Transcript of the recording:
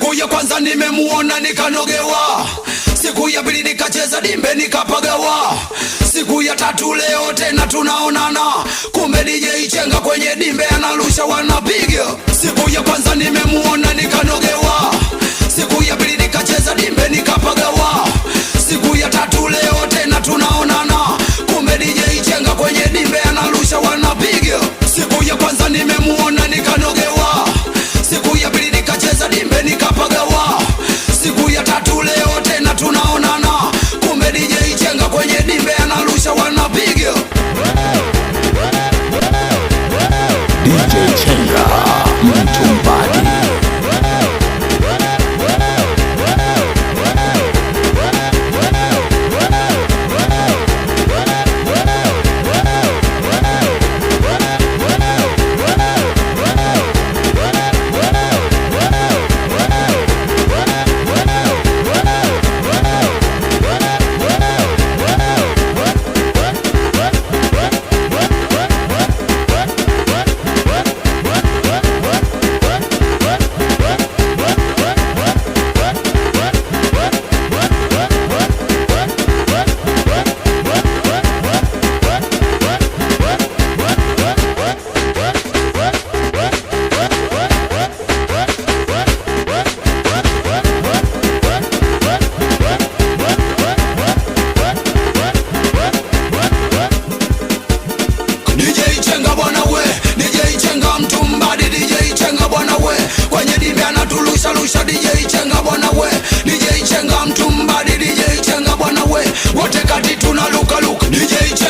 Siku ya kwanza nimemuona nikanogewa, siku ya pili nikacheza dimbe nikapagawa, siku ya tatu leo tena tunaonana, kumbe DJ Chenga kwenye dimbe analusha wanapiga. Siku ya kwanza nimemuona nikanogewa, siku ya pili nikacheza dimbe nikapagawa, siku ya tatu leo tena tunaonana, kumbe DJ Chenga kwenye dimbe analusha wanapiga. Siku ya kwanza nimemuona nikanogewa, siku ya pili nikacheza dimbe nikapagawa, siku ya tatu leo tena tunaonana, kumbe DJ Chenga kwenye dimbe analusha wanapiga. DJ Chenga Mtumbadi. DJ Chenga bwana we, DJ Chenga Mtumbadi, DJ Chenga bwana we, kwenye dimbe anatulusha lusha. DJ Chenga bwana we, DJ Chenga Mtumbadi, DJ Chenga bwana we, wote kati tunaluka luka. DJ Chenga